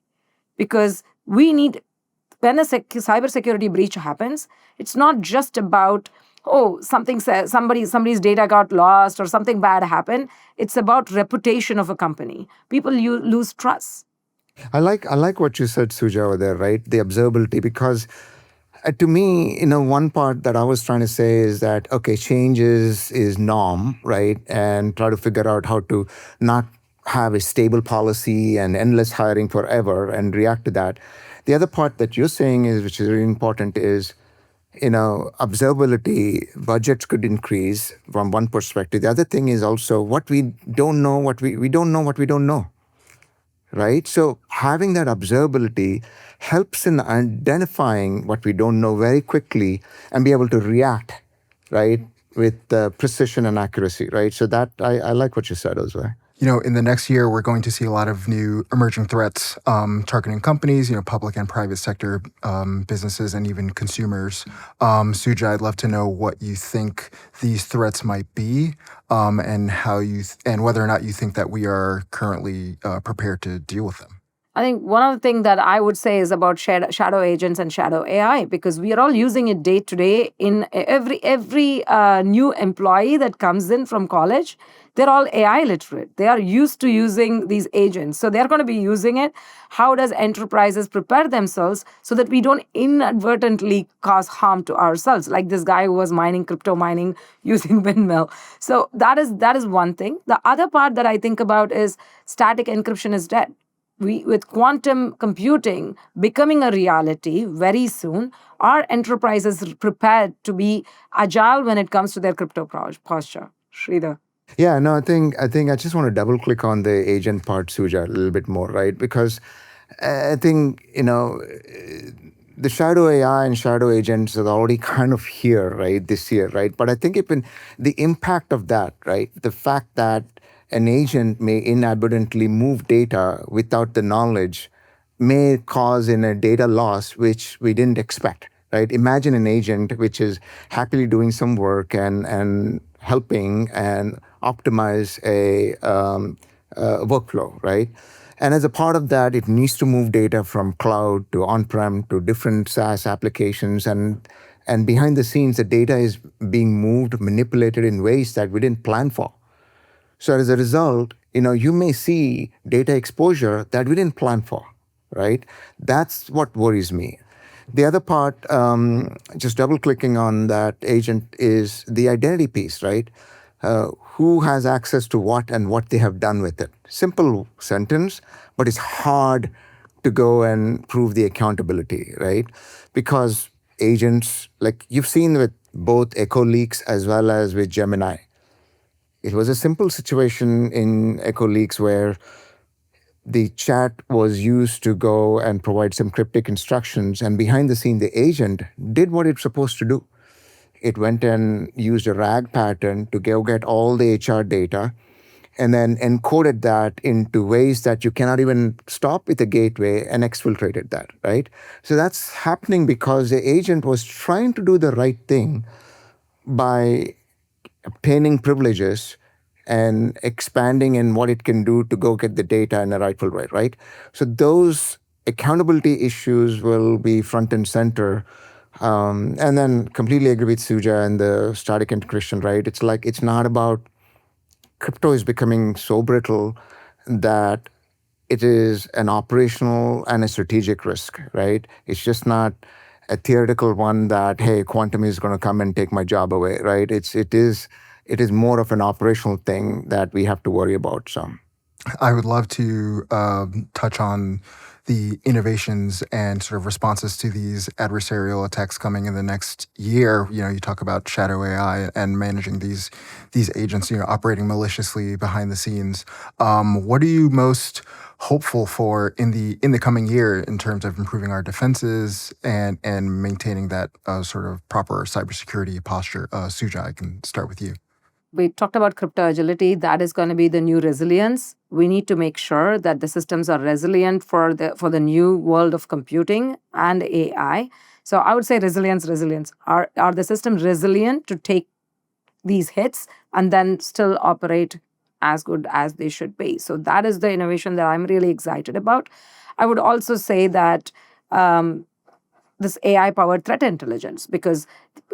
S8: because when a cybersecurity breach happens, it's not just about, somebody's data got lost or something bad happened. It's about reputation of a company. People lose trust.
S7: I like what you said, Suja, over there, right? The observability, because to me, one part that I was trying to say is that, okay, change is norm, right? And try to figure out how to not have a stable policy and endless hiring forever and react to that. The other part that you're saying which is really important, is observability budgets could increase from one perspective. The other thing is also what we don't know, we don't know what we don't know, right? So having that observability helps in identifying what we don't know very quickly and be able to react, right, with precision and accuracy, right? So that I like what you said as well.
S3: In the next year, we're going to see a lot of new emerging threats targeting companies, public and private sector businesses, and even consumers. Suja, I'd love to know what you think these threats might be, and how and whether or not you think that we are currently prepared to deal with them.
S8: I think one of the things that I would say is about shadow agents and shadow AI, because we are all using it day to day. In every new employee that comes in from college, they're all AI literate. They are used to using these agents. So they're going to be using it. How does enterprises prepare themselves so that we don't inadvertently cause harm to ourselves? Like this guy who was crypto mining using windmill. So that is one thing. The other part that I think about is static encryption is dead. With quantum computing becoming a reality very soon, are enterprises prepared to be agile when it comes to their crypto posture? Sridhar.
S7: Yeah, no, I think I just want to double click on the agent part, Suja, a little bit more, right? Because I think, the shadow AI and shadow agents are already kind of here, right, this year, right? But I think even the impact of that, right, the fact that an agent may inadvertently move data without the knowledge may cause in a data loss, which we didn't expect, right? Imagine an agent which is happily doing some work and helping and optimize a workflow, right? And as a part of that, it needs to move data from cloud to on-prem to different SaaS applications. And behind the scenes, the data is being moved, manipulated in ways that we didn't plan for. So as a result, you may see data exposure that we didn't plan for, right? That's what worries me. The other part, just double clicking on that agent, is the identity piece, right? Who has access to what and what they have done with it? Simple sentence, but it's hard to go and prove the accountability, right? Because agents, like you've seen with both Echo Leaks as well as with Gemini, it was a simple situation in Echo Leaks where the chat was used to go and provide some cryptic instructions, and behind the scene, the agent did what it's supposed to do. It went and used a RAG pattern to go get all the HR data and then encoded that into ways that you cannot even stop with a gateway and exfiltrated that, right? So that's happening because the agent was trying to do the right thing by obtaining privileges and expanding in what it can do to go get the data in a rightful way, right? So those accountability issues will be front and center. And then completely agree with Suja and the static encryption, right? It's like, it's not about, crypto is becoming so brittle that it is an operational and a strategic risk, right? It's just not a theoretical one that, hey, quantum is going to come and take my job away, right? It is more of an operational thing that we have to worry about. So
S3: I would love to touch on the innovations and sort of responses to these adversarial attacks coming in the next year. You talk about shadow AI and managing these agents, operating maliciously behind the scenes. What are you most hopeful for in the coming year in terms of improving our defenses and maintaining that sort of proper cybersecurity posture? Suja, I can start with you.
S8: We talked about crypto agility. That is going to be the new resilience. We need to make sure that the systems are resilient for the new world of computing and AI. So I would say resilience. Are the systems resilient to take these hits and then still operate as good as they should be? So that is the innovation that I'm really excited about. I would also say that this AI-powered threat intelligence, because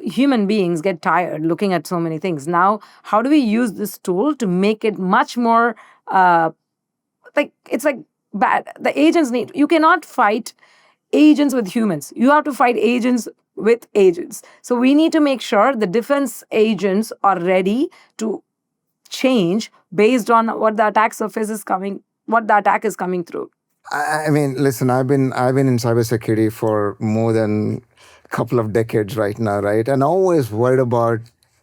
S8: human beings get tired looking at so many things. Now, how do we use this tool to make it much more it's like bad? The agents you cannot fight agents with humans. You have to fight agents with agents. So we need to make sure the defense agents are ready to change based on what the attack surface is coming, what the attack is coming through.
S7: I mean, listen, I've been in cybersecurity for more than couple of decades right now, right? And always worried about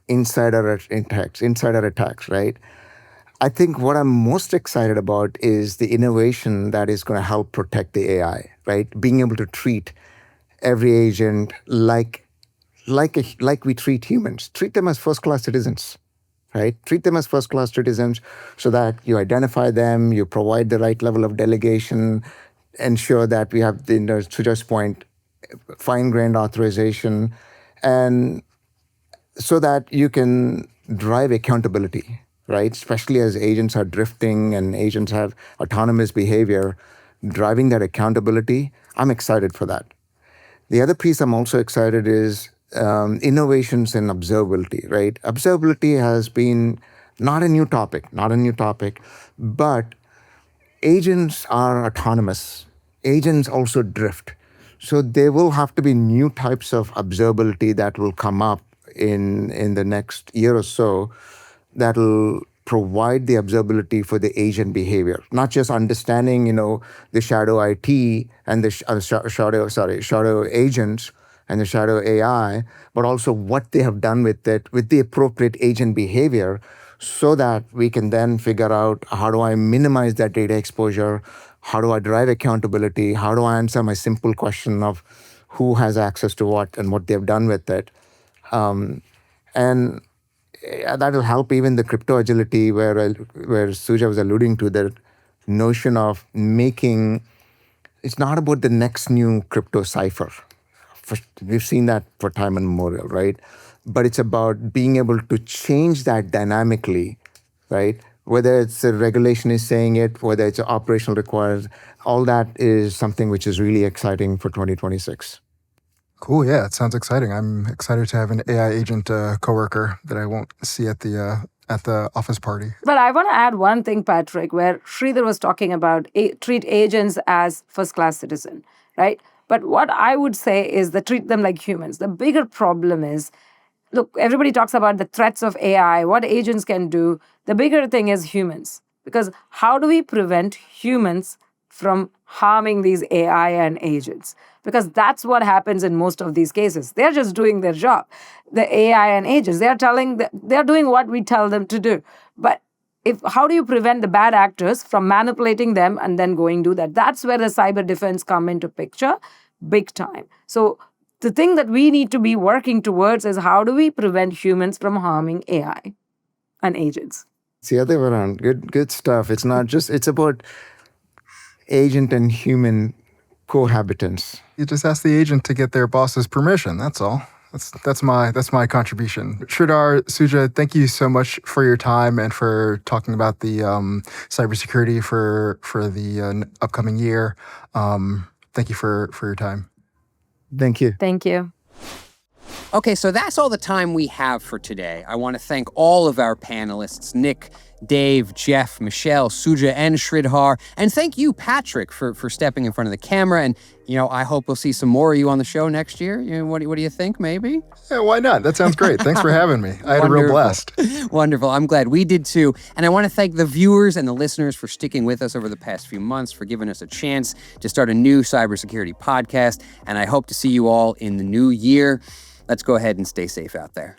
S7: insider attacks, right? I think what I'm most excited about is the innovation that is going to help protect the AI, right? Being able to treat every agent like we treat humans. Treat them as first-class citizens, right? Treat them as first-class citizens so that you identify them, you provide the right level of delegation, ensure that we have, Suja's point, fine-grained authorization, and so that you can drive accountability, right? Especially as agents are drifting and agents have autonomous behavior, driving that accountability, I'm excited for that. The other piece I'm also excited is innovations in observability, right? Observability has been not a new topic, but agents are autonomous. Agents also drift. So there will have to be new types of observability that will come up in the next year or so that will provide the observability for the agent behavior, not just understanding, the shadow IT and the shadow agents and the shadow AI, but also what they have done with it, with the appropriate agent behavior, so that we can then figure out, how do I minimize that data exposure? How do I drive accountability? How do I answer my simple question of who has access to what and what they've done with it? And that will help even the crypto agility where Suja was alluding to, the notion of making, it's not about the next new crypto cipher. We've seen that for time immemorial, right? But it's about being able to change that dynamically, right? Whether it's a regulation is saying it, whether it's operational requires, all that is something which is really exciting for 2026.
S3: Cool. Yeah, it sounds exciting. I'm excited to have an AI agent coworker that I won't see at the office party.
S8: But I want to add one thing, Patrick, where Sridhar was talking about treat agents as first-class citizen, right? But what I would say is that treat them like humans. The bigger problem is, look, everybody talks about the threats of AI, what agents can do. The bigger thing is humans. Because how do we prevent humans from harming these AI and agents? Because that's what happens in most of these cases. They're just doing their job. The AI and agents, they're doing what we tell them to do. But how do you prevent the bad actors from manipulating them and then going do that? That's where the cyber defense come into picture big time. So the thing that we need to be working towards is, how do we prevent humans from harming AI and agents?
S7: It's the other way around. Good stuff. It's not just, it's about agent and human cohabitants.
S3: You just ask the agent to get their boss's permission. That's all. That's my contribution. Sridhar, Suja, thank you so much for your time and for talking about the cybersecurity for the upcoming year. Thank you for your time.
S7: Thank you.
S8: Thank you.
S2: Okay, so that's all the time we have for today. I want to thank all of our panelists, Nick, Dave, Jeff, Michelle, Suja, and Sridhar. And thank you, Patrick, for stepping in front of the camera. And, I hope we'll see some more of you on the show next year. What do you think, maybe?
S3: Yeah, why not? That sounds great. Thanks for having me. I had a real blast.
S2: Wonderful. I'm glad we did too. And I want to thank the viewers and the listeners for sticking with us over the past few months, for giving us a chance to start a new cybersecurity podcast. And I hope to see you all in the new year. Let's go ahead and stay safe out there.